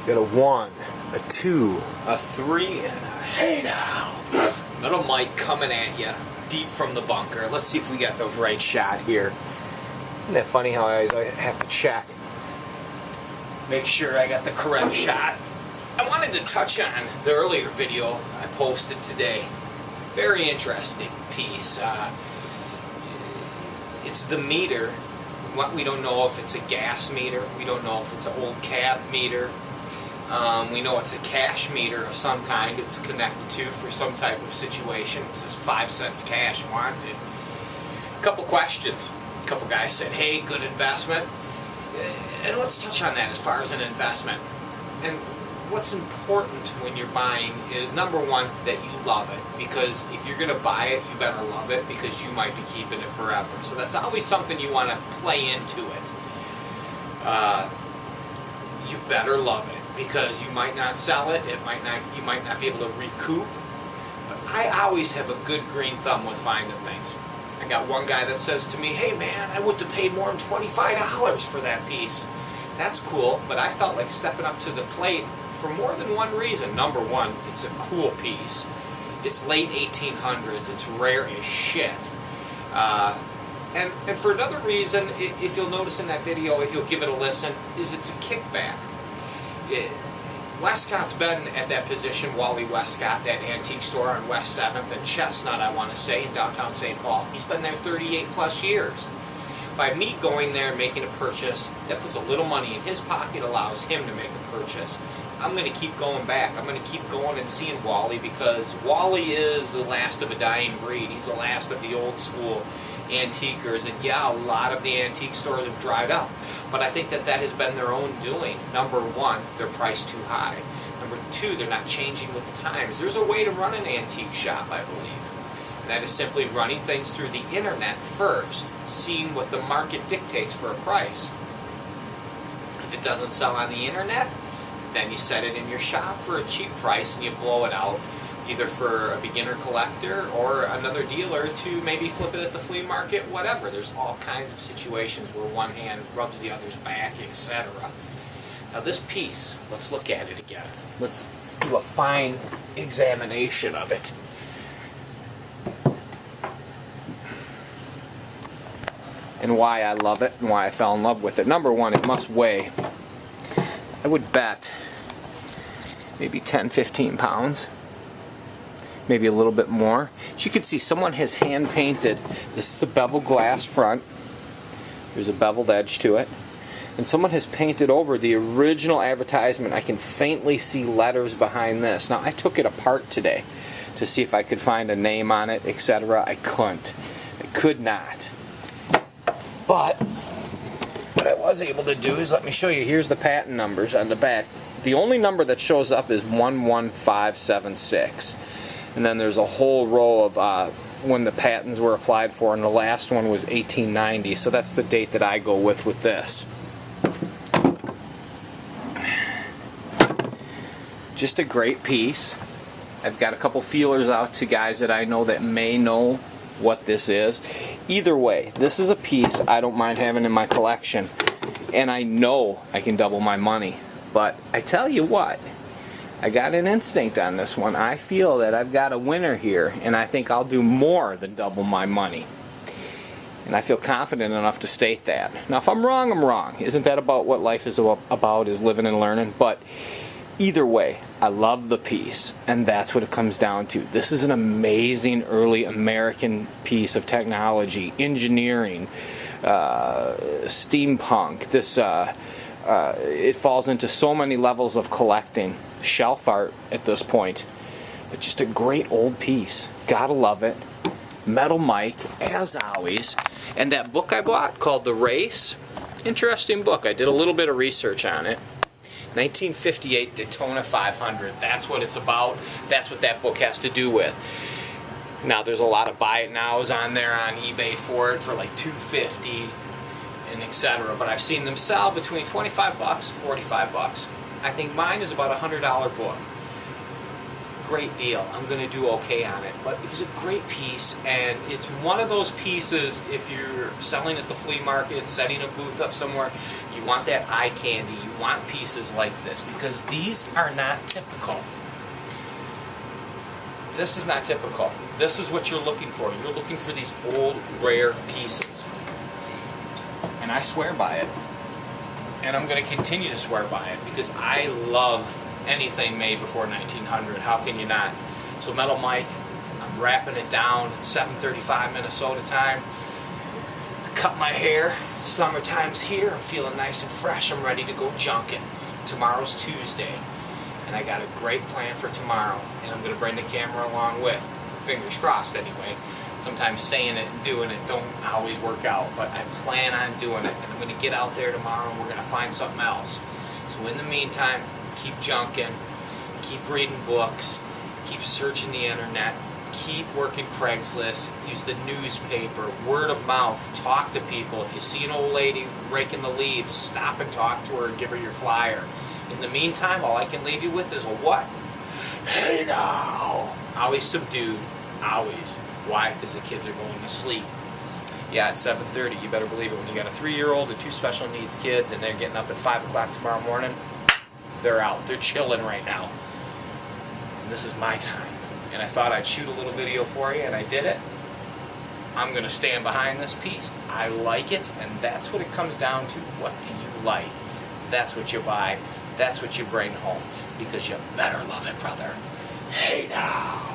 Got a 1, a 2, a 3, and a hey now. Little Mike coming at you deep from the bunker. Let's see if we got the right shot here. Isn't that funny how I always have to check? Make sure I got the correct shot. I wanted to touch on the earlier video I posted today. Very interesting piece. It's the meter. We don't know if it's a gas meter. We don't know if it's an old cab meter. We know it's a cash meter of some kind it was connected to for some type of situation. It says 5 cents cash wanted. A couple questions. A couple guys said, hey, good investment. And let's touch on that as far as an investment. And what's important when you're buying is, number one, that you love it. Because if you're going to buy it, you better love it, because you might be keeping it forever. So that's always something you want to play into it. You better love it, because you might not sell it. You might not be able to recoup. But I always have a good green thumb with finding things. I got one guy that says to me, hey man, I wouldn't have paid more than $25 for that piece. That's cool, but I felt like stepping up to the plate for more than one reason. Number one, it's a cool piece. It's late 1800s. It's rare as shit. And for another reason, if you'll notice in that video, if you'll give it a listen, is it's a kickback. Westcott's been at that position, Wally Westcott, that antique store on West 7th and Chestnut, I want to say, in downtown St. Paul. He's been there 38 plus years. By me going there and making a purchase, that puts a little money in his pocket, allows him to make a purchase. I'm going to keep going back. I'm going to keep going and seeing Wally, because Wally is the last of a dying breed. He's the last of the old school antiquers. And yeah, a lot of the antique stores have dried up. But I think that has been their own doing. Number one, they're priced too high. Number two, they're not changing with the times. There's a way to run an antique shop, I believe. And that is simply running things through the internet first, seeing what the market dictates for a price. If it doesn't sell on the internet, then you set it in your shop for a cheap price and you blow it out, either for a beginner collector or another dealer to maybe flip it at the flea market, whatever. There's all kinds of situations where one hand rubs the other's back, etc. Now this piece, let's look at it again. Let's do a fine examination of it. And why I love it and why I fell in love with it. Number one, it must weigh, I would bet, maybe 10, 15 pounds. Maybe a little bit more. As you can see, someone has hand painted. This is a beveled glass front. There's a beveled edge to it. And someone has painted over the original advertisement. I can faintly see letters behind this. Now, I took it apart today to see if I could find a name on it, etc. I couldn't. I could not. But what I was able to do is, let me show you. Here's the patent numbers on the back. The only number that shows up is 11576. And then there's a whole row of when the patents were applied for, and the last one was 1890. So that's the date that I go with this. Just a great piece. I've got a couple feelers out to guys that I know that may know what this is. Either way, this is a piece I don't mind having in my collection, and I know I can double my money. But I tell you what, I got an instinct on this one. I feel that I've got a winner here, and I think I'll do more than double my money. And I feel confident enough to state that. Now, if I'm wrong, I'm wrong. Isn't that about what life is about, is living and learning? But either way, I love the piece, and that's what it comes down to. This is an amazing early American piece of technology, engineering, steampunk. It falls into so many levels of collecting. Shelf art at this point. But just a great old piece. Gotta love it. Metal mic, as always. And that book I bought called The Race, interesting book. I did a little bit of research on it. 1958 Daytona 500. That's what it's about. That's what that book has to do with. Now there's a lot of buy it nows on there on eBay for it for like $250 and etc. But I've seen them sell between 25 bucks, 45 bucks. I think mine is about a $100 book. great deal. I'm going to do okay on it. But it was a great piece, and it's one of those pieces, if you're selling at the flea market, setting a booth up somewhere, you want that eye candy. You want pieces like this, because these are not typical. This is not typical. This is what you're looking for. You're looking for these old, rare pieces. And I swear by it. And I'm going to continue to swear by it, because I love anything made before 1900. How can you not? So Metal Mike, I'm wrapping it down. It's 7:35 Minnesota time. I cut my hair. Summertime's here. I'm feeling nice and fresh. I'm ready to go junking. Tomorrow's Tuesday, and I got a great plan for tomorrow, and I'm going to bring the camera along with. Fingers crossed anyway. Sometimes saying it and doing it don't always work out, but I plan on doing it, and I'm going to get out there tomorrow and we're going to find something else. So in the meantime, keep junking, keep reading books, keep searching the internet, keep working Craigslist, use the newspaper, word of mouth, talk to people. If you see an old lady raking the leaves, stop and talk to her and give her your flyer. In the meantime, all I can leave you with is a what? Hey now! Always subdued, always. Why? Because the kids are going to sleep. Yeah, at 7:30, you better believe it. When you got a 3-year-old and 2 special needs kids and they're getting up at 5 o'clock tomorrow morning, they're out. They're chilling right now. And this is my time. And I thought I'd shoot a little video for you, and I did it. I'm going to stand behind this piece. I like it, and that's what it comes down to. What do you like? That's what you buy. That's what you bring home. Because you better love it, brother. Hey now!